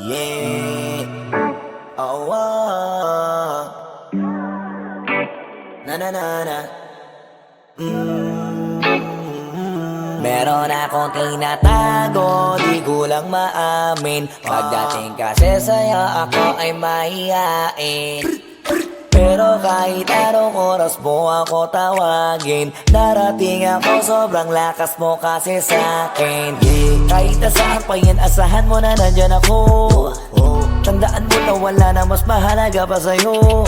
Yeah. Oh, oh. Na na na na. Meron akong tinatago, di ko lang maamin. Pagdating kasi sa'yo, ako ay mahihain. Pero kahit anong oras mo ako tawagin, darating ako, sobrang lakas mo kasi sa'kin. Kahit nasaan pa yan, asahan mo na nandyan ako. Tandaan mo na wala na mas mahalaga pa sa'yo.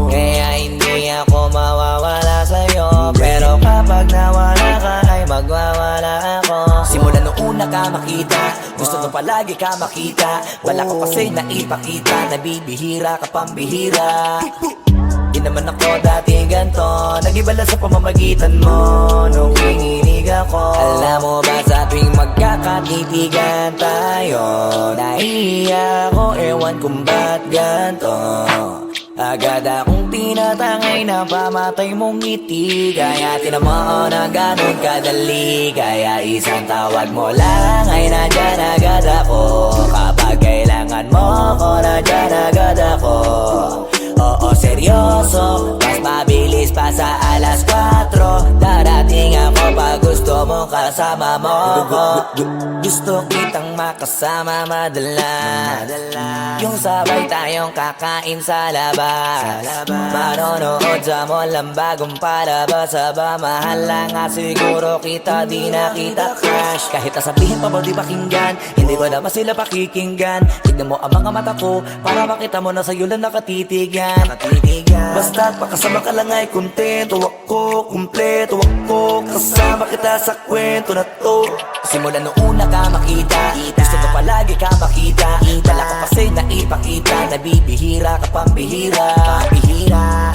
Kaya hindi ako mawawala sa'yo, pero kapag nawala ka ay magwawala ako. Simula nung una ka makita, gusto nung palagi ka makita. Wala ko kasi naipakita, nabibihira ka pambihira. Di naman ako dati ganto, nag-iba lang sa pamamagitan mo nung kininig ako. Alam mo ba sa tuwing magkakatitigan tayo, nahiya ako, ewan kung ba't ganto. Agad akong tinatangay na pamatay mong ngiti. Kaya tinamaan na ganun kadali, kaya isang tawag mo lang ay nandyan agad ako. Kapag kailangan mo ko, nandyan agad ako. Oo, seryoso, mas mabilis pa sa alas 4. Darating ako pag gusto mo kasama mo ko. Gusto kitang makasama madalas, yung sabay tayong kakain sa labas, manonood sa mall ang bagong palabas. Aba, mahal lang nga siguro kita, di na kita crush. Kahit nasabihin pa ba di pakinggan, hindi ko naman sila pakikinggan. Tignan mo ang mga mata ko, para makita mo na sa'yo lang nakatitigan. Basta't pakasama ka lang ay kontento ako, kumpleto ako. Kasama kita sa kwento na to. Simula nung una ka makita, gusto ko palagi ka makita. Wala ko kasi naipakita, nabibihira ka pambihira.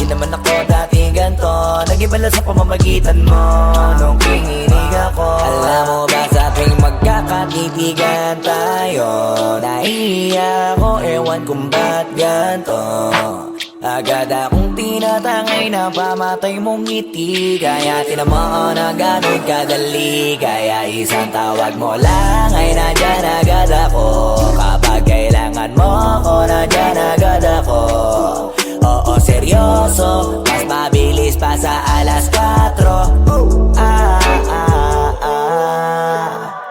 Di naman ako dati ganto, nag-iba lang sa pamamagitan mo nung kininig ako. Alam mo ba sa tuwing magkakatitigan tayo, nahiya ako, ewan kung ba't ganto. Agad akong tinatangay na pamatay mong ngiti. Kaya tinamaan na ganun kadali, kaya isang tawag mo lang ay nandyan agad ako. Kapag kailangan mo ko, nandyan agad ako. Oo, seryoso, mas mabilis pa sa alas 4.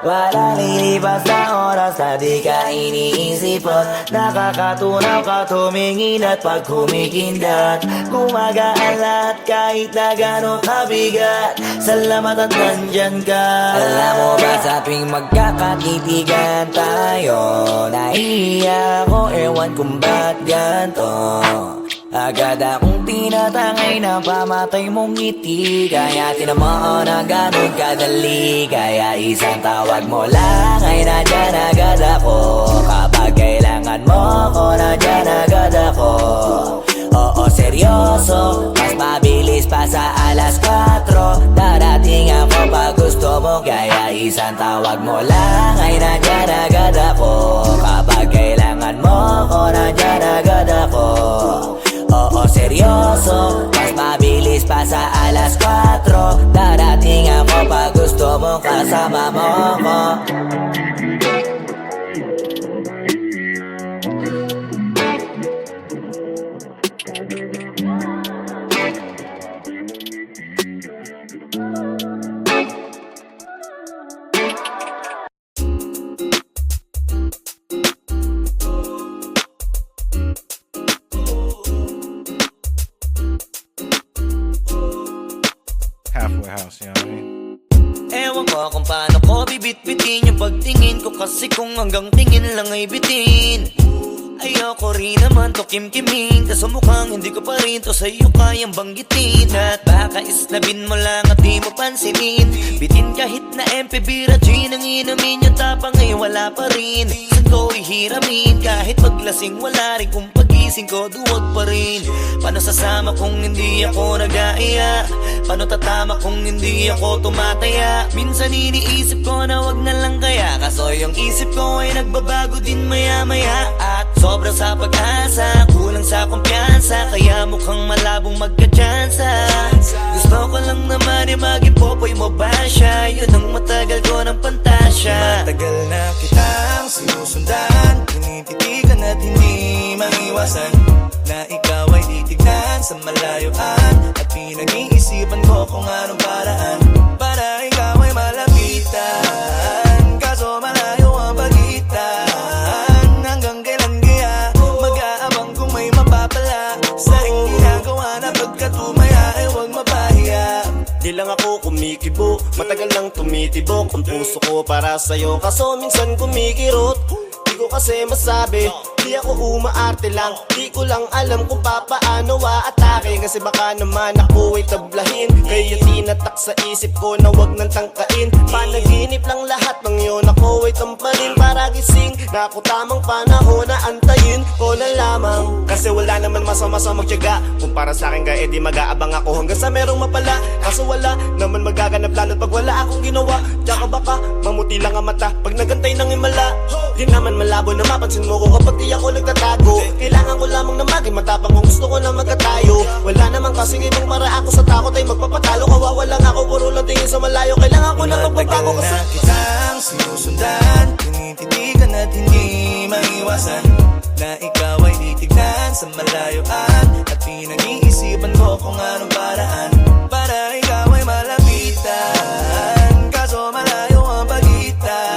Wala lilipas na oras na di ka iniisipot. Nakakatunaw ka tumingin at pag kumikindat, gumagaan lahat kahit na gano'n kabigat. Salamat at nandyan ka. Alam mo ba sa tuwing magkakatitigan tayo, nahiya ako, ewan kung ba't ganto. Agad akong tinatangay na pamatay mong ngiti. Kaya tinamaan na ganun kadali, kaya isang tawag mo lang ay nandyan agad ako. Kapag kailangan mo ko, nandyan agad ako. Oo, seryoso, mas mabilis pa sa alas 4. Darating ako pag gusto mo, kaya isang tawag mo lang ay nandyan agad ako. Kapag kailangan mo ko, nandyan agad ako. Oo, seryoso, mas mabilis pa sa alas 4. Darating ako pag gusto mo kasama mo ko. Halfway house, you know what I mean? Ewan ko kung paano ko bibit-bitin yung pagtingin ko, kasi kung hanggang tingin lang ay bitin. Ayoko rin naman to kim-kimin, kaso mukhang hindi ko pa rin to sa'yo kayang banggitin. At baka isnabin mo lang at di mo pansinin, bitin kahit na MP Bira Gin ang inumin, yung tapang ay wala pa rin. Saan ko ihiramin, kahit paglasing wala rin, kung pagising ko duwag pa rin. Paano sasama kung hindi ako nag-aaya? Paano tatama kung hindi ako tumataya? Minsan iniisip ko na wag na lang kaya, kaso yung isip ko ay nagbabago din maya-maya. At sobra sa pag-asa, kulang sa kumpiyansa, kaya mukhang malabong magka-tsansa. Gusto ko lang naman maging popoy mo ba siya? Yun ang matagal ko ng pantasya. Matagal na kita at hindi maiwasan na ikaw ay titignan sa malayuan. At pinag-iisipan ko kung anong paraan para ikaw ay malapitan. Kaso malayo ang pagitan. Hanggang kailan kaya mag-aabang kung may mapapala sa iyong ginagawa na pagkatumaya ay huwag mapahiya. Di lang ako kumikibo, matagal lang tumitibok ang puso ko para sa'yo. Kaso minsan kumikirot, di ko kasi masabi. Di ako umaarte lang, di ko lang alam kung papaano atake. Kasi baka naman ako ay tablahin, kaya tinatak sa isip ko na wag nang tangkain. Panaginip lang lahat ng yun, ako ay tampalin para gising na ako tamang panahon na antayin ko na lamang. Kasi wala naman masama sa magtiyaga, kung para sa akin ka edi mag-aabang ako hanggang sa merong mapala. Kaso wala naman magaganap lalo't pag wala akong ginawa. Tsaka baka mamuti lang ang mata pag nagantay ng himala. Di naman malabo na mapansin mo ko kapag di ako nagtatago. Kailangan ko lamang na maging matapang kung gusto ko na magkatayo. Wala naman kasing ibang para ako sa takot ay magpapatalo. Kawawa lang ako, puro lang tingin sa malayo. Kailangan ko na magbabago kasi na kitang sinusundan, tinititigan at hindi maiwasan na ikaw ay titignan sa malayuan. At pinag-iisipan ko kung anong paraan para ikaw ay malapitan. Kaso malayo ang pagitan.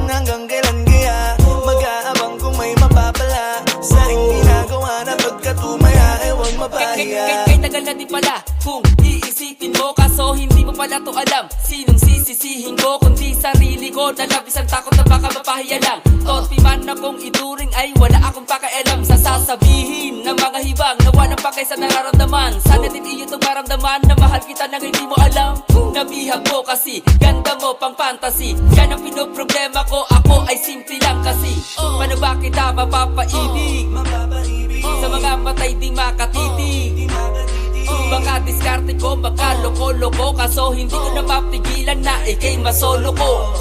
Hanggang kailan kaya mag-aabang kung may mapapala sa iyong ginagawa na pagkatumaya ay huwag mapahiya. Kay tagal na di pala kung iisipin mo, kaso hindi mo pala to alam. Sinong sisisihin ko kundi sarili ko na labis ang takot na baka mapahiya lang. Topi man akong ituring ay wala akong pakialam sa sasabihin ng mga hibang na walang pakay sa nararamdaman. Sana din iyo itong maramdaman na mahal kita nang hindi mo alam. Nabihag mo kasi, ganda mo pang fantasy. Yan ang pinoproblema ko, ako ay simple lang kasi. Paano ba kita mapapaibig sa mga matay di makatitig? Baka diskarte ko, baka loko-loko, kaso hindi ko napapigilan na ikay masolo ko.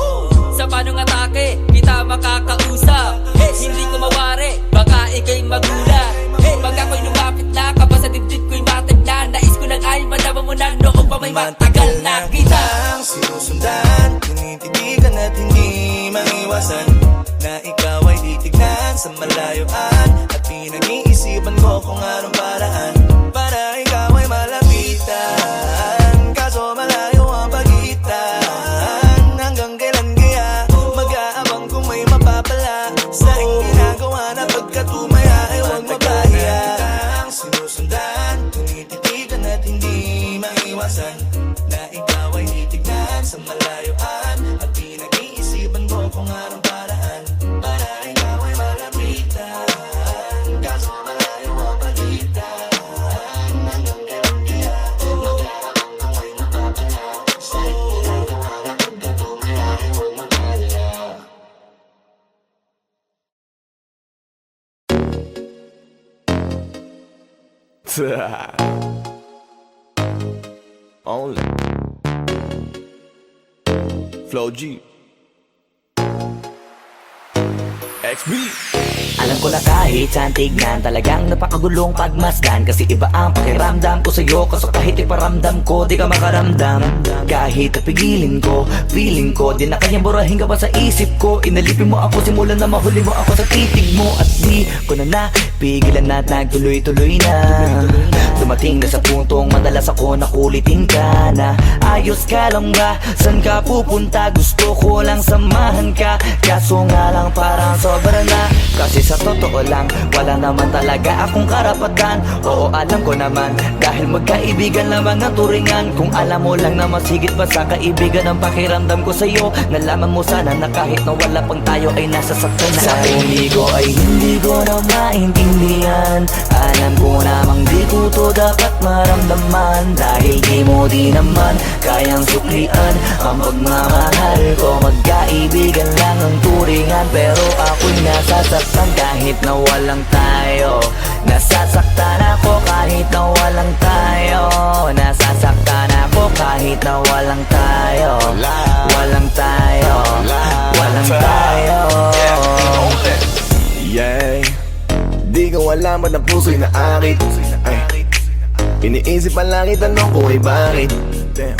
Sa panong atake, kita makakausap. Hindi ko mawari, baka ikay magulat. Pag ako'y lumapit na, kaba sa dibdib ko'y matag na. Nais ko lang ay malaman mo na noong pa may matagal na kita. Sinusundan, tinititigan at hindi maiwasan na ikaw ay titignan sa malayuan. At pinag-iisipan ko kung anong paraan para ikaw ay malapitan. Kaso malayo ang pagitan. Hanggang kailan kaya mag-aabang kung may mapapala sa iyong ginagawa na pagkatumaya ay huwag mapahiya. Sinusundan, tinititigan at hindi maiwasan na ikaw ay titignan sa malayuan. At pinag-iisipan ko kung anong paraan para ikaw ay malapitan. Kaso malayo ang pagitan. Hanggang kailan kaya mag-aabang kung may mapapala sa iyong ginagawa na pagkatumaya ay huwag mapahiya. Only Flow G XB. Alam ko na kahit saan tignan, talagang napakagulong pagmasdan. Kasi iba ang pakiramdam ko sa'yo, kaso kahit iparamdam ko, di ka makaramdam. Kahit napigilin ko, feeling ko, di na kanyang burahin ka pa sa isip ko. Inalipin mo ako, simulan na mahuli mo ako sa titig mo. At di ko na napigilan na nagtuloy-tuloy na. Dumating na sa puntong madalas ako nakulitin ka na. Ayos ka lang ba? San ka pupunta? Gusto ko lang samahan ka, kaso nga lang parang sobra na. Kasi sa totoo lang, wala naman talaga akong karapatan. Oo, alam ko naman, dahil magkaibigan lamang ang turingan. Kung alam mo lang na mas higit pa sa kaibigan ang pakiramdam ko sa'yo, nalaman mo sana na kahit na wala pang tayo ay nasasaktan na. Sa huli ko ay hindi ko na maintindihan. Alam ko namang di ko to dapat maramdaman, dahil di mo di naman kayang suklian ang pagmamahal ko. Magkaibigan lang ang turingan, pero ako'y nasasaktan kahit na walang tayo. Nasasaktan ako kahit na walang tayo. Nasasaktan ako kahit na walang tayo. Walang tayo. Walang tayo. Yeah. Di ko alam ba't ang puso'y naakit. Iniisip ang langit, tanong ko ay bakit. Damn.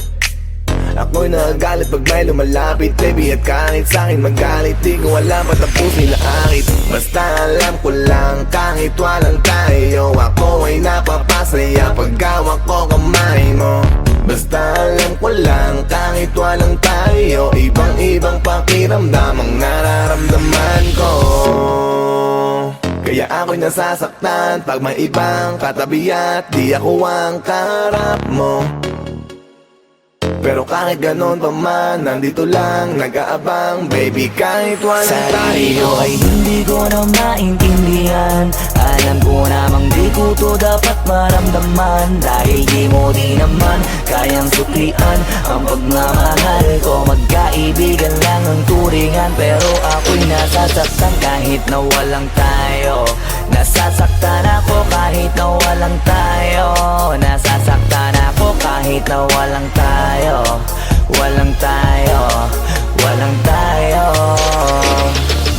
Ako'y nagagalit pag may lumalapit Baby, at kahit sa'kin magalit Di ko alam ba't ang puso nila akit Basta alam ko lang kahit walang tayo Ako ay napapasaya pag hawak ko kamay mo Basta alam ko lang kahit walang tayo Ibang-ibang pakiramdam ang nararamdaman ko Kaya ako'y nasasaktan pag may ibang katabi at di ako ang kaharap mo Pero kahit ganon pa man, nandito lang nag-aabang Baby, kahit walang Sarili tayo ko ay hindi ko na maintindihan Alam ko namang di ko to dapat maramdaman Dahil di mo di naman kayang suklian Ang pagmamahal ko, magkaibigan lang ang turingan Pero ako'y nasasaktan kahit na walang tayo Nasasaktan ako kahit na walang tayo Nasasaktan ako kahit na walang tayo Walang tayo, walang tayo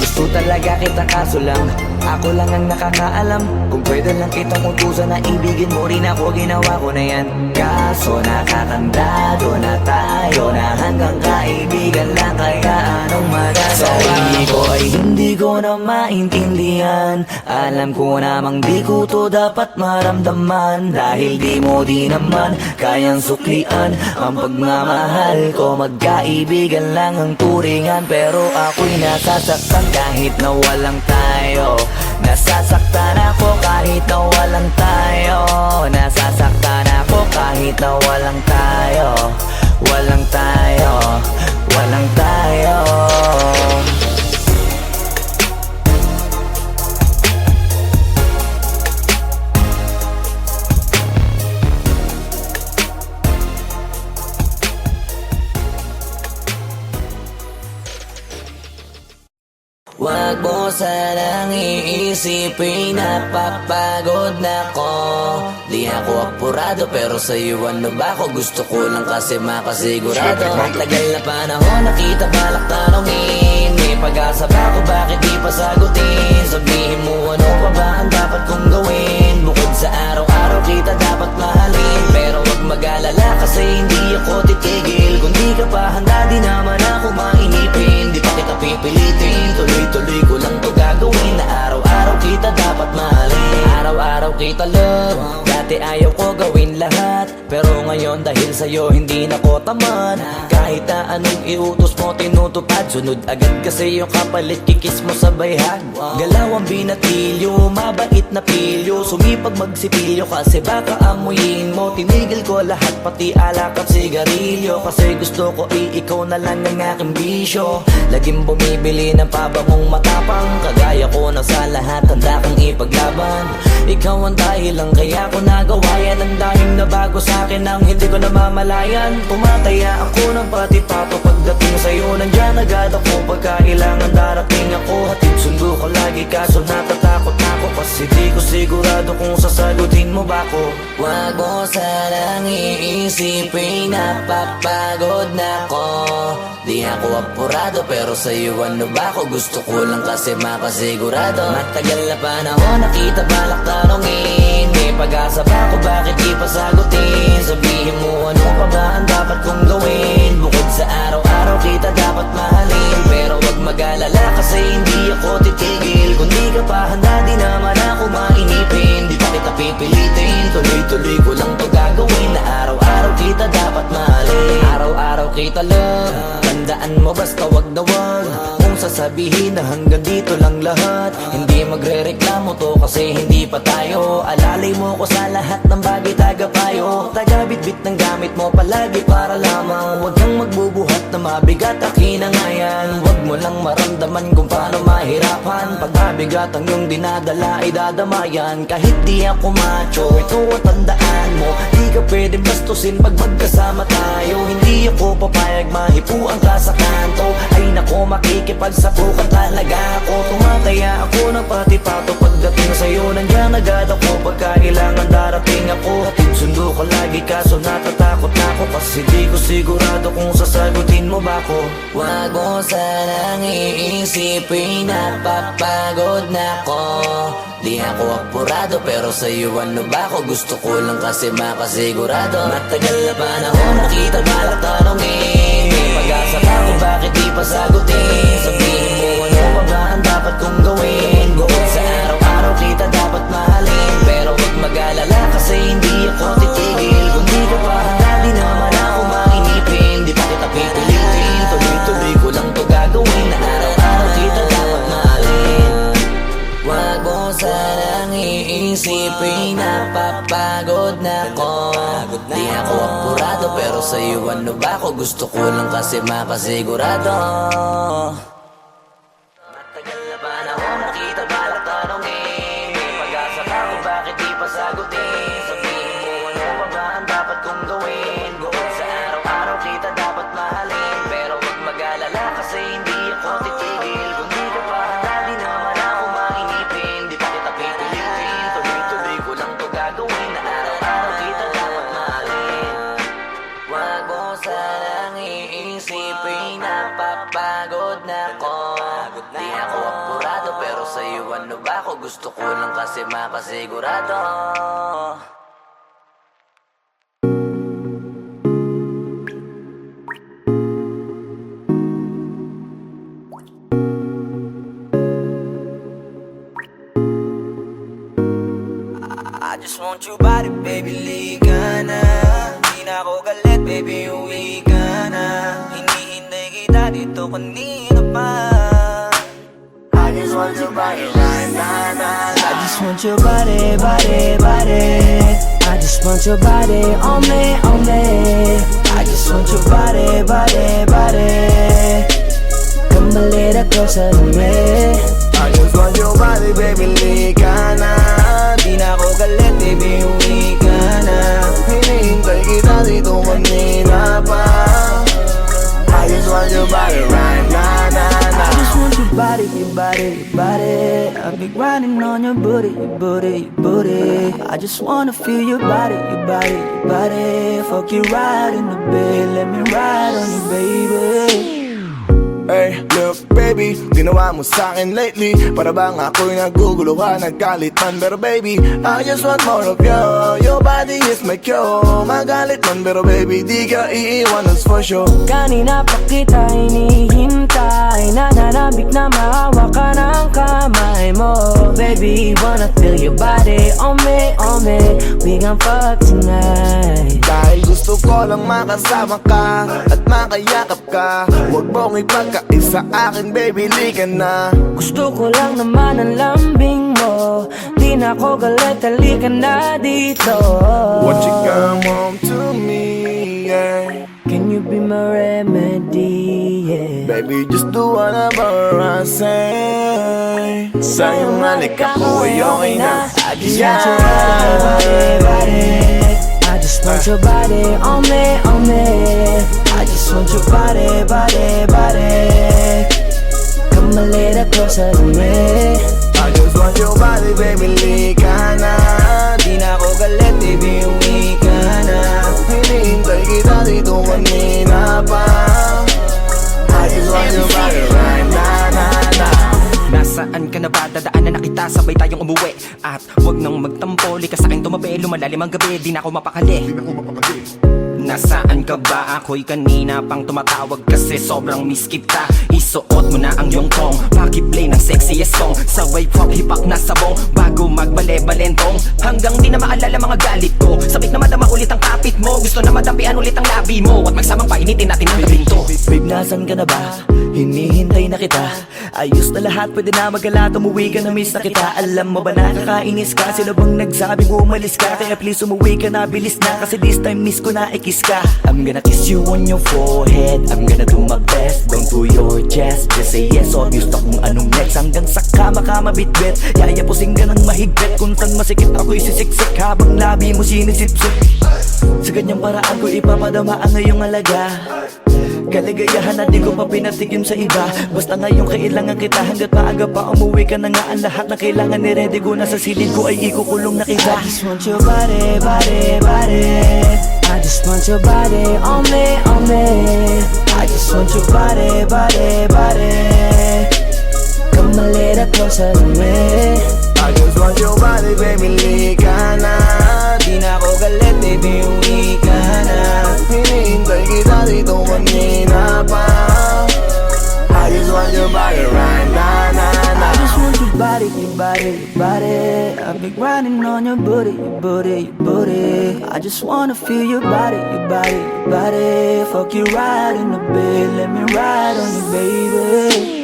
Gusto talaga kita kaso lang Ako lang ang nakakaalam Kung pwede lang kitang utusan na ibigin mo rin ako Ginawa ko na yan Kaso nakakandado na tayo Na hanggang kaibigan lang kaya anong magagawa Sarili ko ay hindi ko na maintindihan Alam ko namang di ko to dapat maramdaman Dahil di mo di naman kayang suklian Ang pagmamahal ko magkaibigan lang ang turingan Pero ako'y nasasaktan kahit na walang tayo Nasasaktan ako kahit na walang tayo Nasasaktan ako kahit na walang tayo Walang tayo, walang tayo Wag mo sanang iisipin na papagod na ko Di ako apurado pero sa'yo ano ba ako Gusto ko lang kasi makasigurado Ang tagal na panahon nakita balak tanongin May pag-asa ba ako bakit di pa sagutin Sabihin mo ano pa ba ang dapat kong gawin Bukod sa araw-araw kita dapat mahalin Pero wag mag-alala kasi hindi ako titigil Kung di ka pa handa di naman ako mainipin Di pa kita pipilitin Tuloy-tuloy ko lang to gagawin Na araw-araw kita dapat mahalin Araw-araw kita love Dati ayaw ko gawin lahat Pero ngayon dahil sa'yo hindi na ko tamad Kahit na anong iutos mo tinutupad Sunod agad kasi yung kapalit kikis mo sa bayhag Galaw ang binatilyo, mabait na pilyo Sumipag magsipilyo kasi baka amuyin mo Tinigil ko lahat pati alak at sigarilyo Kasi gusto ko ikaw na lang ang aking bisyo Laging bumibili ng pabangong matapang Kagaya ko na sa lahat handa kang ipaglaban Ikaw ang dahilan kaya ko nagawa yan Ang dahing na bago sa'kin ang hindi ko namamalayan Tumataya ako ng pati pato pagdating sa'yo Nandyan agad ako pagkailangan darating ako Hatid sundo ko lagi kaso natatakot ako Kasi di ko sigurado kung sasagutin mo ba ko Wag mo sanang iisipin na papagod na ko Di ako apurado pero sa'yo ano ba ako Gusto ko lang kasi makasigurado Matagal na panahon nakita balak tanongin May pag-asa ba ako bakit di pa sagutin Sabihin mo ano pa ba ang dapat kong gawin Bukod sa araw-araw kita dapat mahalin Pero wag mag-alala kasi hindi ako titigil Kung di ka pa handa di naman ako mainipin Di pa kita pipilitin Tuloy-tuloy ko lang to gagawin Na araw-araw kita dapat mahalin Araw-araw kita love Tandaan mo basta wag na wag Kung sasabihin na hanggang dito lang lahat Hindi magre-reklamo to kasi hindi pa tayo Alalay mo ko sa lahat ng bagay tagapayo Tagabitbit ng gamit mo palagi para lamang Huwag kang magbubuhat na mabigat akin ang ayan Huwag mo lang maramdaman kung paano mahirapan Pag mabigat ang iyong dinadala ay dadamayan Kahit di ako macho ito ang tandaan mo Di ka pwede bastusin pag magkasama tayo Hindi ako papayag mahipuan ka sa kanto Ay nako makikipagsapukan talaga ako Tumataya ako ng pati pato pagdating sa'yo Nandiyan agad ako pagkailangan darating ako Hatid sundo ko lagi kaso natatakot na ako Kasi di ko sigurado kung sasagutin mo ba ko Wag mo sanang iisipin na papagod na ko Di ako apurado pero sa'yo ano ba ako? Gusto ko lang kasi makasigurado. Matagal na panahon nakita balak tanongin, may pag-asa ka kung bakit di pa sagutin. Sabihin mo ano pa ba ang dapat kong gawin? Bukod sa araw-araw kita dapat mahalin, pero huwag mag-alala kasi hindi ako titigil. Kung di ka pa handa di naman ako mainipin, di pa kita pipilitin. Tuloy-tuloy ko lang to gagawin, na araw-araw kita dapat mahalin. Wag mo sanang iisipin napapagod na ko. Di ako apurado pero sa'yo ano ba ako? Gusto ko lang kasi makasigurado. Matagal na panahon nakita balak tanongin, may pag-asa ka kung bakit di pa sagutin. Sabihin mo ano pa ba ang dapat kong gawin? Bukod sa araw-araw kita dapat mahalin, pero huwag mag-alala kasi hindi ako titigil. Kung di ka pa handa di naman ako mainipin, di pa kita pipilitin. Tuloy-tuloy ko lang to gagawin, na araw-araw kita dapat mahalin. Wag mo sanang iisipin napapagod na ko. Di ako apurado pero sa'yo ano ba ako? Gusto ko lang kasi makasigurado. I just want your body, baby, liga na. Di na ako galit, baby, uwi ka na. Hinihintay kita dito kanina pa. I just want your body right now, nah, I just want your body, body, body. I just want your body on me, on me. I just want your body, body, body. Come a little closer to me. I just want your body, baby, lika na. Di na ako galit, baby, uwi ka na. Hinihintay kita dito kanina pa. I just want your body right now, nah, I nah. just want your body, your body, your body. I've been grinding on your booty, your booty, your booty. I just wanna feel your body, your body, your body. Fuck you right in the bed, let me ride on you, baby. Hey, look baby, ginawa mo sa'kin lately. Para bang ako'y naguguluhan, nagkalitan. Pero baby, I just want more of you. Your body is my cure. Magalit man pero baby, di ka iiwan, that's for sure. Kanina pa kita hinihintay, nananabik na mahawa ka ng kamay mo. Baby, wanna feel your body on me, on me. We gon' fuck tonight. Dahil gusto ko lang makasama ka at makayakap ka. Huwag mong ipagkaisa akin, baby, lika na. Gusto ko lang naman ang lambing mo. Di na ako galit, halika na dito. Won't you come home to me, yeah. Can you be my remedy, yeah. Baby, just do whatever I say. Sa'yong halik ako ay okay na. I just want your body, body. I just want your body on me, on me. I just want your body, body, body. Come a little closer to me. I just want your body, baby, lika na. Di na ako galit, baby, uwi ka na. Hinihintay kita dito kanina pa. I just want your body right now, nah, nah. Nasaan ka na ba? Dadaanan na kita, sabay tayong umuwi. At wag nang magtampo, lika sa'kin tumabi. Lumalalim ang gabi, di na ako mapakali. Nasaan ka ba? Ako'y kanina pang tumatawag kasi sobrang miss kita. Isuot mo na ang iyong tong, pakiplay ng sexiest song. Sabay pop hipak na sabong, bago magbale-balentong. Hanggang di na maalala mga galit ko. Sabik na madama ulit ang kapit mo. Gusto na madampian ulit ang labi mo. At magsamang painitin natin ang gabing to. Babe, nasan ka na ba? Hinihintay na kita. Ayos na lahat, pwede na magala. Umuwi ka na, miss na kita. Alam mo ba nakakainis ka? Sino bang nagsabing umalis ka? Kaya please umuwi ka na, bilis na. Kasi this time miss ko na ikis ka. I'm gonna kiss you on your forehead. I'm gonna do my best, down to your chest. Just say yes, obvious na kung anong next. Hanggang sa kama ka mabitbit. Yayapusing ka ng mahigpit. Kung saan masikip ako'y sisiksik. Habang labi mo sinisipsip. Sa ganyang paraan ko ipapadama ang iyong alaga. Kaligayahan na di ko pa pinatikim sa iba. Basta ngayon kailangan kita. Hanggat maaga pa umuwi ka na nga. Ang lahat na kailangan ni ready ko. Nasa silid ko ay ikukulong na kita. I just want your body, body, body. I just want your body on me, on me. I just want your body, body, body. Come a little closer to me. I just want your body, baby, lika na. Di na ako galit, baby, uwi ka na. Hinihintay kita dito kanina pa. I just want your body right now, I just want your body, your body, your body. I've been grinding on your booty, your booty, your booty. I just wanna feel your body, your body, your body. Fuck you right in the bed, let me ride on you, baby.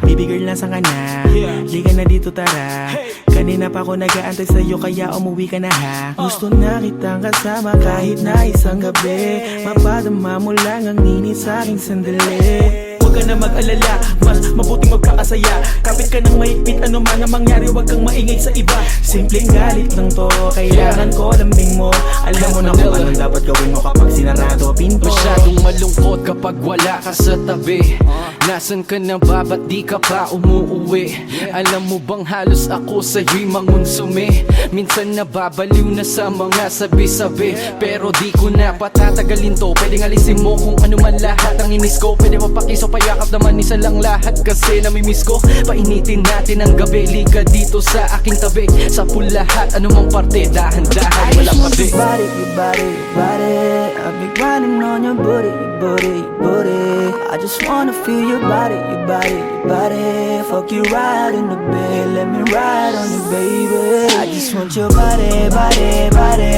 Baby girl, nasa ka na? Liga na dito, tara. Kanina pa ako nag-aantay sa'yo, kaya umuwi ka na ha. Gusto na kitang kasama kahit na isang gabi. Mapadama mo lang ang init sa'king sandali. Huwag ka na mag-alala, mas mabuting magpakasaya. Kapit ka ng mahigpit, ano man ang mangyari, huwag kang maingay sa iba. Simpleng galit lang to, kailangan ko lambing mo. Alam mo na kung anong dapat gawin mo kapag sinarado pinto. Masyadong malungkot kapag wala ka sa tabi. Nasaan ka na ba, ba't di ka pa umuuwi? Alam mo bang halos ako sa'yo'y mangonsume. Minsan nababaliw na sa mga sabi-sabi, pero di ko na patatagalin to. Pwedeng alisin mo kung ano man lahat ang inis ko. Pwede mapakiso, payakap naman isa lang lahat, kasi namimiss ko. Painitin natin ang gabi, liga dito sa aking tabi. Sa pulahat, anumang parte, dahan-dahan, walang pabi. Your body, your body, your body. I've been grinding on your booty, your booty, your booty. I just wanna feel your body, your body, your body. Fuck you right in the bed, let me ride on you, baby. I just want your body, body, body.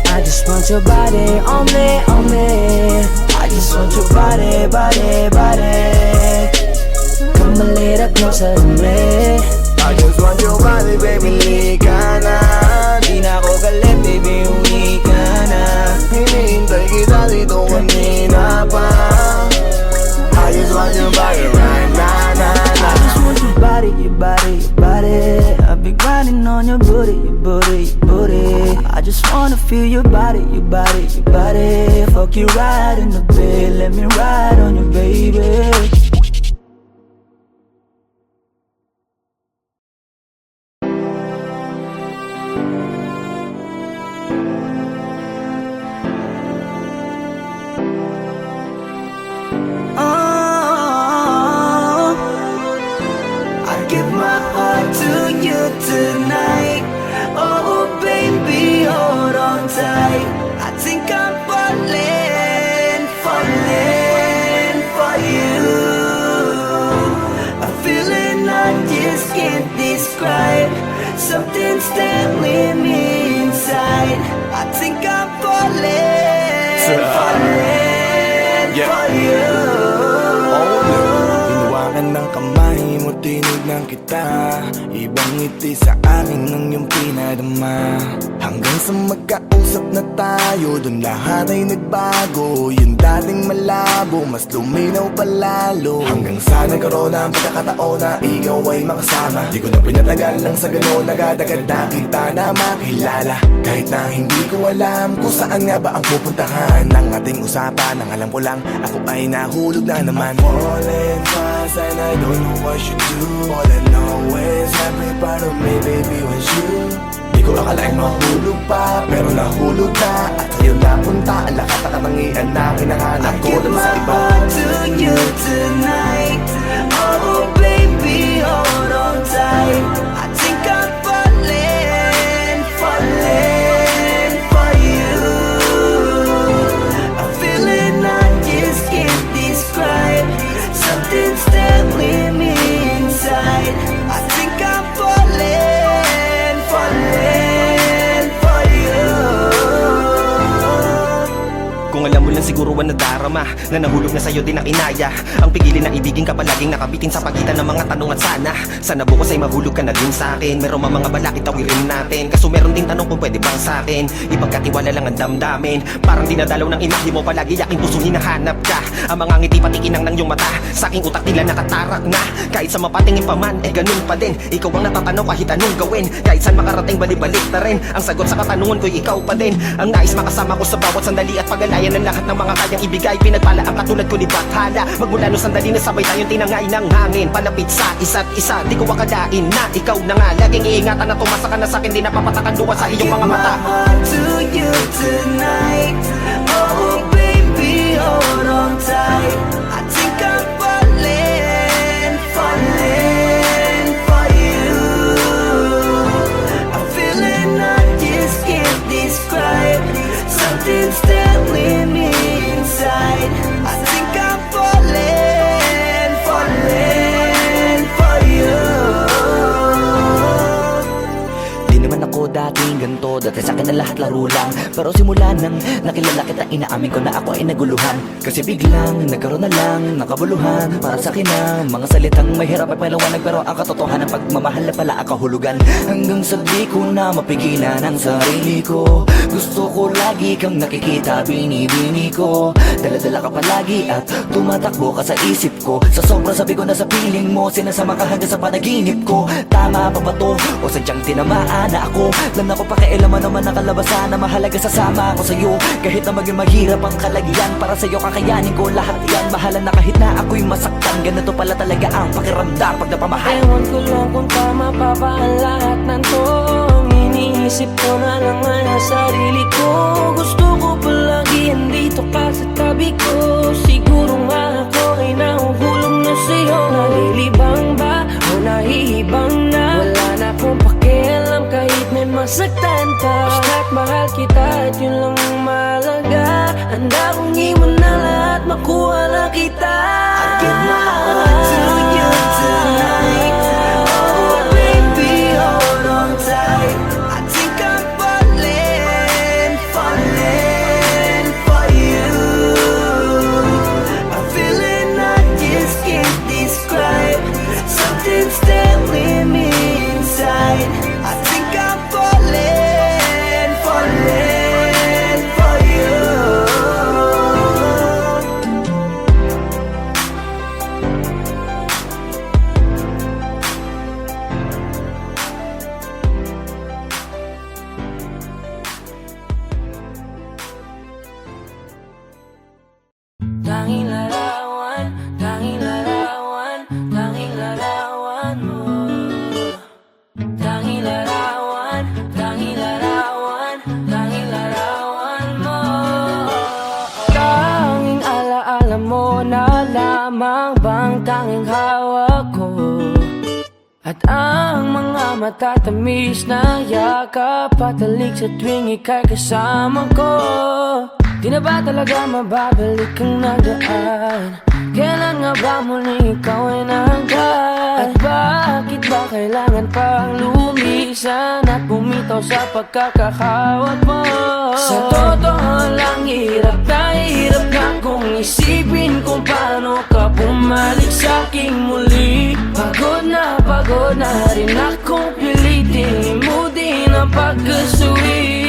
I just want your body on me, on me. I just want your body, body, body. Come a little closer to me. I just want your body, baby, lika na. Di na ako galit, baby, uwi ka na. Hinihintay kita dito kanina pa. I just want your body right now, I just want your body, your body, your body. I've been grinding on your booty, your booty, your booty. I just wanna feel your body, your body, your body. Fuck you right in the bed, let me ride on you, baby. Give my heart to you tonight. Oh baby, hold on tight. I think I'm falling, falling for you. A feeling I just can't describe. Something's telling me inside. I think I'm falling, falling for you. Hinawakan ng kamay mo, tinignan kita. Ibang ngiti sa akin ng iyong pinadama. Hanggang sa magkausap na tayo, dun lahat ay nagbago. Yung dating malabo, mas luminaw palalo. Hanggang sa nagkaroon ng pagkakataon na ikaw ay makasama. Di ko na pinatagal lang sa gano'n, nagadagad na kita na makilala. Kahit na hindi ko alam kung saan nga ba ang pupuntahan ng ating usapan. Ang alam ko lang, ako ay nahulog na naman. Falling fast and I don't know what you do. All I know is every part of me, baby, was you. Di ko akalaing mahulog pa, pero nahulog ka. At sa'yo napunta ang lahat ng katangian na kinahanap ko dun sa iba. I give my heart to you tonight. Oh baby, hold on tight. I think I'm falling, falling for you. A feeling I just can't describe. Something's telling me inside. I think I'm falling, falling for you. Kung alam mo lang siguro ang nadarama na nahulog na sa'yo din ang inaya. Ang pigilin na ibigin ka palaging nakabitin sa pagitan ng mga tanong at sana bukas ay mahulog ka na din sa'kin. Meron mga balakid tawirin natin, kaso meron din tanong kung pwede bang sa'kin. Ipagkatiwala lang ang damdamin, parang dinadalaw ng imahe mo. Palagi aking puso hinahanap ka. Ang mga ngiti patikinang ng iyong mata, sa aking utak nila nakatarak na. Kahit sa mapatingin pa man, ganun pa din. Ikaw ang natatanaw kahit anong gawin. Kahit saan makarating balibalik na rin. Ang sagot sa katanungan ko'y ikaw pa din. Ang nais makasama ko sa bawat sandali at pagalayan ng lahat ng mga kayang ibigay. Pinagpala ang katulad ko ni Bathala. Magmula no sandali na sabay tayong tinangay ng hangin. Palapit sa isa't isa, di ko akalain na ikaw na nga. Laging iingatan na tumasa ka na sa'kin, di napapatakan luwa sa iyong mga mata. I give my heart to you tonight. Oh baby, hold on tight. I think I'm falling, falling for you. A to. Dati sa'kin na lahat laro lang, pero simula nang nakilala kita, inaamin ko na ako ay naguluhan. Kasi biglang nagkaroon na lang ng kabuluhan. Para sa'kin ang mga salitang mahirap ay paliwanag, pero ang katotohanan pagmamahal na pala ang kahulugan. Hanggang sa di ko na mapigilan ang sarili ko, gusto ko lagi kang nakikita, binibini ko. Dala-dala ka palagi at tumatakbo ka sa isip ko. Sa sobrang sabi ko na sa piling mo, sinasama ka hanggang sa panaginip ko. Tama pa ba to? O sadyang tinamaan na ako? Lang ako pakialaman naman ang kalabasan na mahalaga, sasama ako sa'yo. Kahit na maging maghirap ang kalagyan, para sa'yo kakayanin ko lahat yan. Mahalan na kahit na ako'y masaktan, ganito pala talaga ang pakiramdam pag napamahal. Ewan ko lang kung tama pa ba ang lahat ng to. Iniisip ko na lang ang sarili ko. Gusto ko palagi andito ka sa tabi ko. Siguro nga ako ay nahuhulog na sa'yo. Nalilibang ba o nahihibang na? Wala na akong pakialam kahit may masaktan ka. Basta't mahal kita at yun lang ang mahalaga. Handa kong iwan na lahat, makuha lang kita. I give my heart to you tonight. Oh baby, hold on tight. I think I'm falling, falling for you. A feeling I just can't describe. Something's telling me inside. I think I'm falling, falling for you. Tanging larawan, tanging larawan, tanging larawan mo. Tanging larawan, tanging larawan, tanging larawan mo. Tanging alaala mo na lamang bang tanging hawak ko. At ang mga matatamis na yakap patalik sa tuwing ika'y kasama ko. Di na ba talaga mababalik ang nagaan? Kailan nga ba muli ikaw ay nanggat? At bakit ba kailangan pang lumisan at bumitaw sa pagkakahawak mo? Sa totoo lang, hirap na kung isipin kung paano ka bumalik sa'king muli. Pagod na rin akong pilitin, limutin ang pagkasuwi.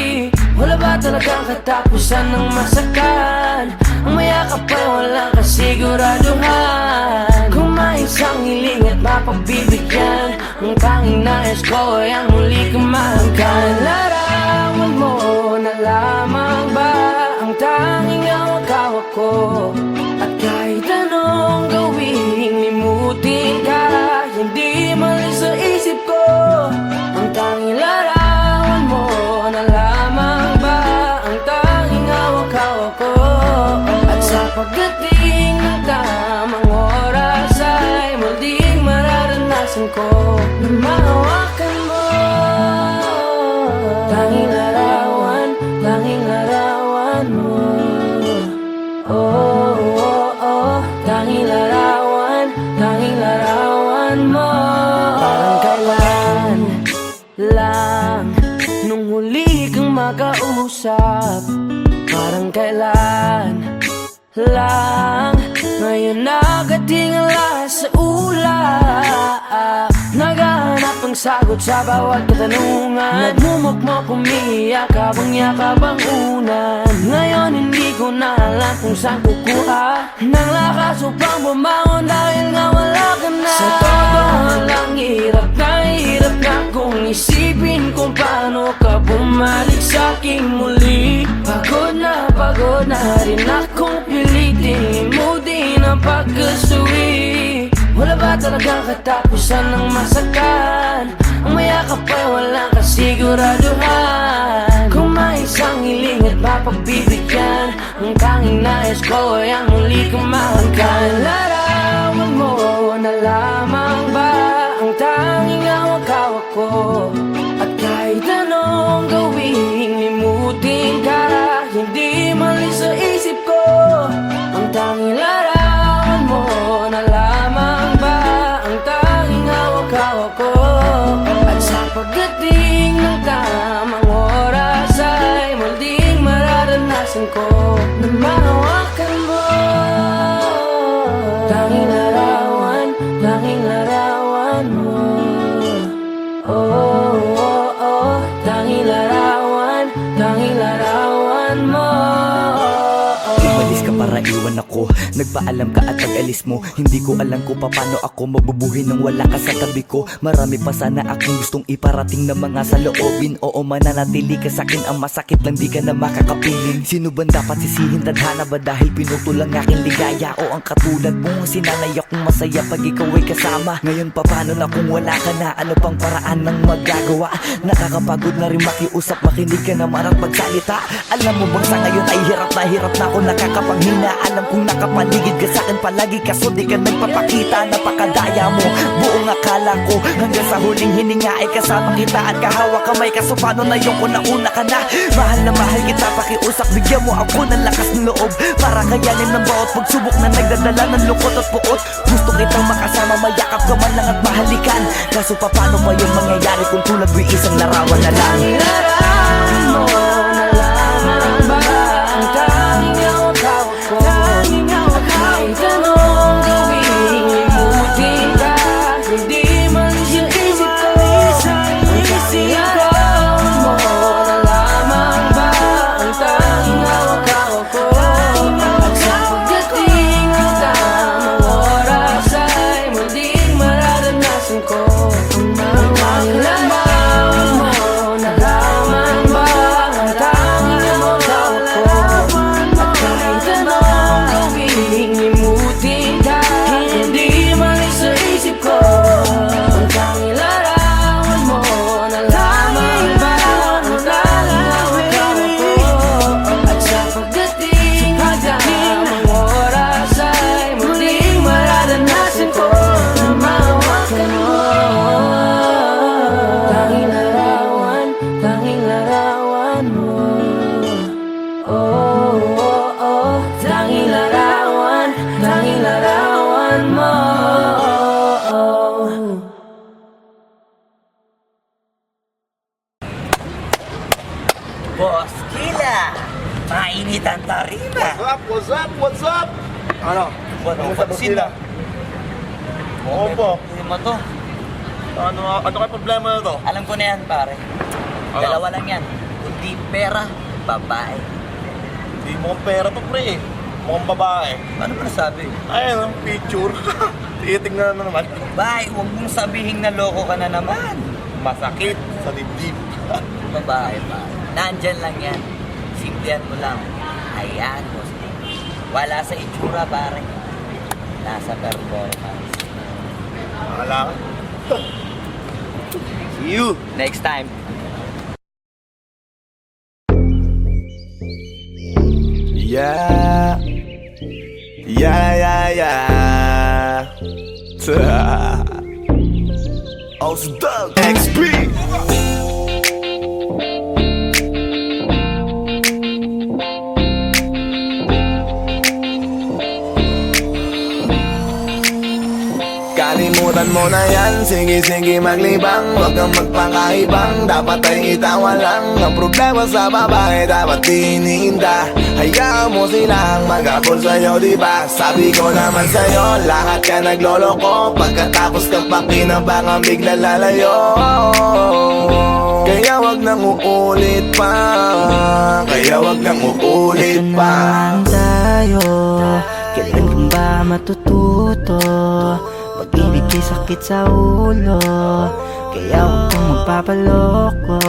Wala ba talagang katapusan ng masakan? Ang mayakap ay walang kasiguraduhan. Kung may isang hiling at mapagbibigyan, ang tanging nais ko ay ang muli kang mahanggan. Larawan mo na lamang ba ang tanging hawak-hawak ko? At kahit anong gawing limutin ka, hindi malis sa isip ko. Ang tanging larawan mo na lamang ba ang tanging hawak-hawak ko? At sa pagdating ng tamang oras ay muling mararanasan ko na mahawakan mo. Tanging larawan, tanging larawan mo. Oh, oh, oh, tanging larawan mo. Parang kailan lang nung huli kang makausap. Parang kailan lang ngayon nakatingala sa ulap. Naghahanap ng sagot sa bawat katanungan. Nagmumukmok, umiiyak habang yakap ang unan. Ngayon hindi ko na alam kung saan kukuha ng lakas upang bumangon dahil nga wala ka na. Sa totoo lang, hirap na kung isipin kung paano ka bumalik sa'king muli. Pagod na rin akong pilitin, limutin ang pagkasuwi. Wala ba talagang katapusan ng masakan? Ang mayakap ay walang kasiguraduhan. Kung may isang hiling at mapagbibigyan, ang tanging nais ko ay ang muli kang mahanggan. Larawan mo na lamang ba ang tanging hawak-hawak ko? At kahit anong gawing limutin ka, hindi malis sa isip ko. Ang tanging larawan mo na lamang ba ang tanging hawak-hawak ko? At sa pagdating ng tamang oras iniwan ako. Nagpaalam ka at pag-alis mo, hindi ko alam kung paano ako mabubuhay nang wala ka sa tabi ko. Marami pa sana akong gustong iparating na mga saloobin. Oo, mananatili ka sa'kin, ang masakit lang di ka na makakapiling. Sino ba dapat sisihin? Tadhana ba dahil pinutol ang aking ligaya? O ang katulad mong sinanay akong masaya pag ikaw ay kasama. Ngayon pa paano na kung wala ka na? Ano pang paraan ng magagawa? Nakakapagod na rin makiusap, makinig ka naman at magsalita. Alam mo bang sa ngayon ay hirap na ako nakakapanghina. Alam kong nakapaligid ka sa'kin palagi, kaso di ka nagpapakita. Napakadaya mo, buong akala ko hanggang sa huling hininga ay kasama kita at kahawak kamay. Kaso paano na yung kung nauna ka na? Mahal na mahal kita, pakiusap, bigyan mo ako ng lakas ng loob para kayanin ng bawat pagsubok na nagdadala ng lungkot at puot. Gusto kitang makasama, mayakap ka man lang at mahalikan. Kaso paano pa yung mangyayari kung tulad mo isang larawan na lang? Larawan mo na lamang ba ang tanging hawak ko? At may tanong gawing limutin ka, hindi man siya isip ko. Ang larawan mo na lamang ba ang tanging hawak ko? At sa pagdating ng tamang oras ay muling mararanasan ko ang tanging larawan mo na lamang ba ang tanging hawak ko? At kahit anong gawing limutin ka, hindi man sa isip ko. Ang tanging larawan mo na lamang ba ang tanging hawak ko? At sa pagdating ng tamang oras ay muling mararanasan ko na mahawakan mo. Tanging larawan mo. Oh, oh, oh. Tanging larawan mo. Boss Kila, mainit ang tarima. What's up? Ano? Ano pansin na? Oo po. Hindi mo to. Ano kayo problema na to? Alam ko na yan, pare. Ano? Dalawa lang yan. Kundi pera, babae. Hindi mo pera to, pre. Mukhang babae. Ano ba nasabi? Ayun, ang picture. Titingnan na naman. Bay, huwag mong sabihin na loko ka na naman. Masakit sa dibdib. Babae, pare. Nandyan lang yan. Simplihan mo lang. Ayan, boss. Wala sa itsura, pare. Nasa performance. Wala ka. See you. Next time. Yeah. Ausdog XP. Kalimutan mo na yan, sige maglibang. Huwag kang magpakaibang, dapat ay itawa lang. Ang problema sa babae, dapat tinihinda. Hayaan mo silang mag-apol sa'yo, diba? Sabi ko naman sa'yo, lahat ka nagloloko. Pagkatapos kang pakinabang, bigla lalayo. Kaya wag nang uulit pa. Ito naman tayo, kailan ba matututo? Pag-ibig ay sakit sa ulo, kaya huwag kang magpapaloko.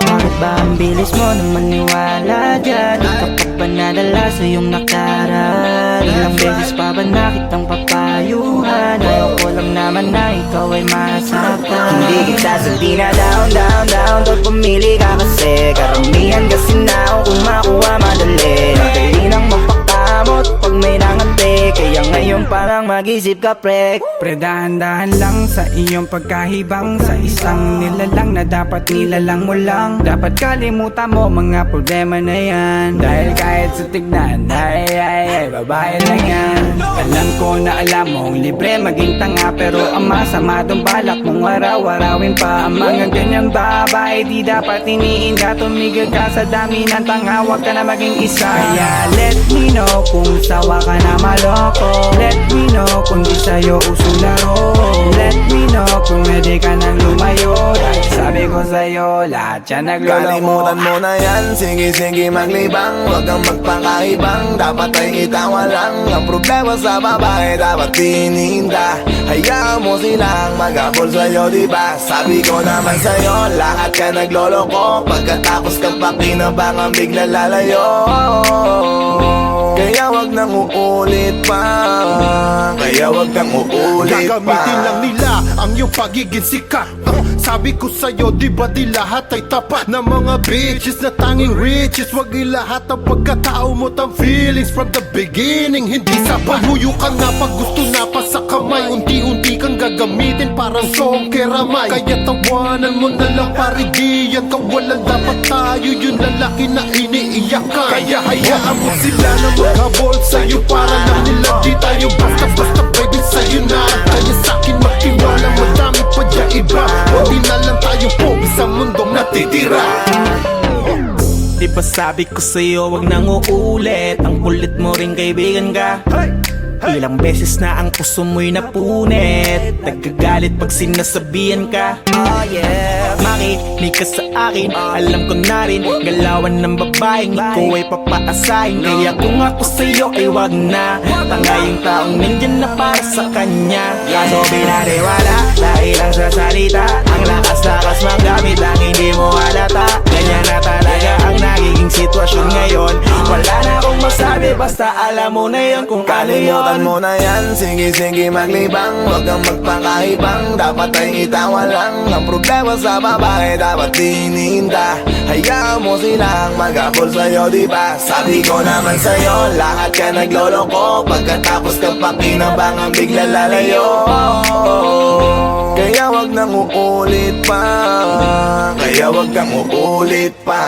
Bakit ba ang bilis mo na maniwala dyan? Di ka pa ba nadala sa iyong nakaraan? Ilang beses pa ba nakitang papayuhan? Ayoko lang naman na ikaw ay masaktan. Hindi kita sabi na down Dapat pumili ka kasi karamihan kasi na kung makuha madali. Nadali nang magpakamot pag may nangante. Kaya ngayon parang mag-isip ka, pre. Pre, dahan-dahan lang sa iyong pagkahibang. Sa isang nilalang na dapat nilalang mo lang. Dapat kalimutan mo mga problema na yan. Dahil kahit sa tignan, ay, babae lang yan. Alam ko na alam mong libre maging tanga, pero ang masama dong balak mong araw-arawin pa. Ang mga ganyang babae di dapat iniinda. Tumigil ka sa dami ng tanga, huwag ka na maging isa. Kaya let me know kung sawa ka na maloko. Let me know kung di sa'yo uso laro. Let me know kung pwede ka nang lumayo. Dahil sabi ko ko sa'yo, lahat yan nagloloko. Kalimutan mo na yan, sige maglibang. Huwag kang magpakaibang, dapat ay itawa lang. Ang problema sa babae, dapat tininda. Hayaan mo silang mag-abol sa'yo, diba? Sabi ko naman sa'yo, lahat ka nagloloko. Pagkatapos kang pakinabangan, bigla lalayo. Kaya wag nang uulit pa. Kaya wag kang uulit pa. Gagamitin lang nila ang iyong pagiging sikat. Sabi ko sa'yo, di ba di lahat ay tapat na mga bitches na tanging riches? Wag ilahat ang pagkatao mo ang feelings from the beginning. Hindi sapat, huyo ka na pag gusto na pa sa kamay. Unti-unti kang gagamitin parang song keramay. Kaya tawanan mo na lang paridiyan ka. Walang dapat tayo, yun lalaki na iniiyakan. Kaya hayaan mo sila na maghabol sa'yo. Para lang nila di tayo basta-basta baby sa'yo na. Kaya sa'kin magtiwala, madami pa dyan iba. Hindi na lang tayo pogi sa mundong natitira. Di ba sabi ko sa'yo, wag nang uulit. Ang kulit mo rin kaibigan ka. Ilang beses na ang puso mo'y napunit. Nagkagalit pag sinasabihan ka. Oh yeah, makinig ka sa akin. Alam ko na rin, galawan ng babaeng ikaw ay papaasahin. Kaya kung ako sa'yo ay wag na. Tanga yung taong nandyan na para sa kanya. Kaso binariwala dahil lang sa salita. Ang lakas-lakas magamit ang hindi mo halata. Ganyan na talaga ang nagiging sitwasyon ngayon. Wala na akong masabi, basta alam mo na yun kung ano yun. Kalimutan mo na yan, sige maglibang. Huwag kang magpakaibang, dapat ay itawa lang. Ang problema sa babae, dapat tininda. Hayaan mo silang mag-abol sa'yo, diba? Sabi ko naman sa'yo, lahat ka nagloloko. Pagkatapos kang pakinabangan, bigla lalayo. Kaya wag nang uulit pa. Kaya wag kang uulit pa.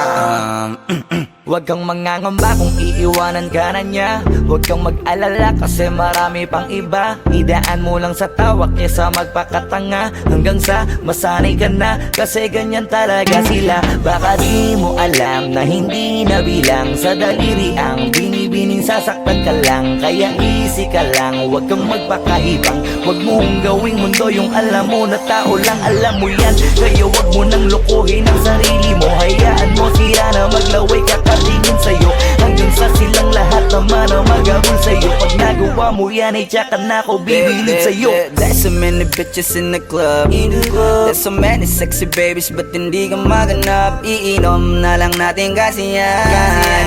Huwag kang mangangamba kung iiwanan ka na niya. Huwag kang mag-alala kasi marami pang iba. Idaan mo lang sa tawak niya sa magpakatanga. Hanggang sa masanay ka na, kasi ganyan talaga sila. Baka di mo alam na hindi na bilang sa daliri ang binibining sasaktan ka lang. Kaya easy ka lang, huwag kang magpakahibang. Huwag mong gawing mundo yung alam mo na tao lang alam mo yan. Kaya huwag mo nang lokohin ang sarili mo. Hayaan mo sila na maglaway kakatingin sa'yo. Hanggang sa silang lahat naman ang mag-abol sa'yo. Pag nagawa mo yan ay tsaka na ako bibilid sa'yo. There's so many bitches in the club. There's so many sexy babies, but hindi ka maganap. Iinom na lang natin kasi yan.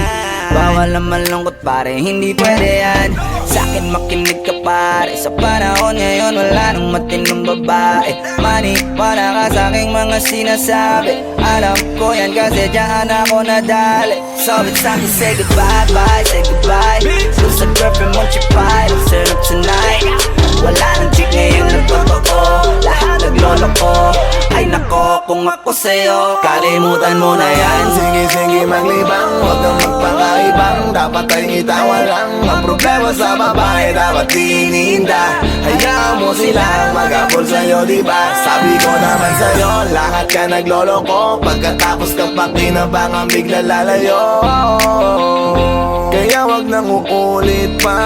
Bawal na malungkot pare, hindi pwede yan. Sa'kin makinig ka pare, sa panahon ngayon wala nang matinong babae. Maniwala ka sa'king mga sinasabi. Alam ko yan kasi dyan ako nadali. So it's time to say goodbye, bye, say goodbye. Dun sa girlfriend mo chipay, let's turn up tonight. Wala nang chick ngayon nagtotoo, lahat nagloloko. Ay nako, kung ako sa'yo, kalimutan mo na yan. Sige maglibang, huwag kang magpakaibang. Dapat ay itawa lang. Ang problema sa babae, dapat tininda. Hayaan mo silang mag-abol sa'yo, diba? Sabi ko naman sa'yo, lahat ka nagloloko. Pagkatapos kang pakinabangan, bigla lalayo. Kaya wag nang uulit pa.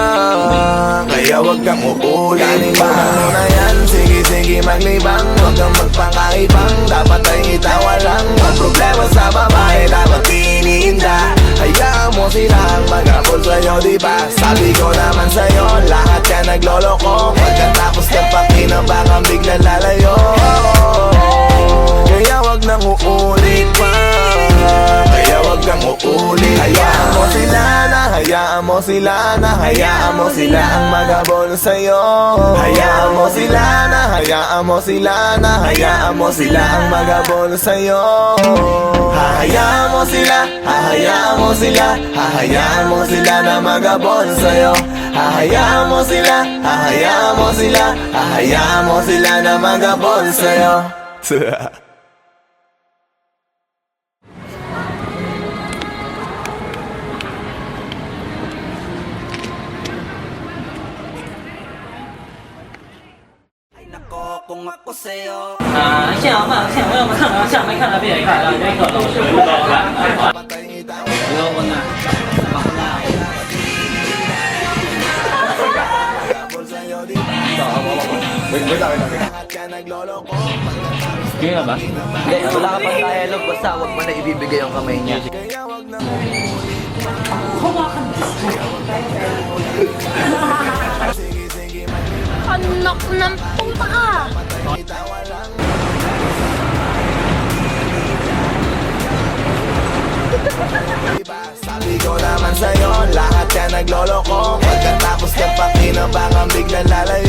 Kaya wag kang uulit pa. Kalimutan mo na yan, sige maglibang. Huwag kang magpakaibang, dapat ay itawa lang. Ang problema sa babae, dapat tininda. Hayaan mo silang mag-abol sa'yo, diba? Sabi ko naman sa'yo, lahat ka nagloloko. Pagkatapos kang pakinabangan, bigla lalayo. Kaya wag nang uulit pa. Kaya wag kang uulit. Hayaan mo sila na, hayaan mo sila na, hayaan mo sila ang mag-abol sa'yo. Hayaan mo sila na, hayaan mo sila na, hayaan mo sila ang mag-abol sa'yo. Hahayaan mo sila, hahayaan mo sila, hahayaan mo sila na mag-abol sa'yo. Hahayaan mo sila, hahayaan mo sila, hahayaan mo sila na mag-abol sa'yo. Kung ako sa'yo, 现场看，现场要看了，现场没看了，别看了，别看了。Lahat ka nagloloko Sige nga ba? Hindi, wala ka pang dialogue, basta wag mo na ibibigay ang kamay niya. Kaya wag na Anak ng puta ka! tawa lang Diba? Sabi ko naman sa'yo, lahat ka nagloloko Pagkatapos ka pakinabangang biglang lalayo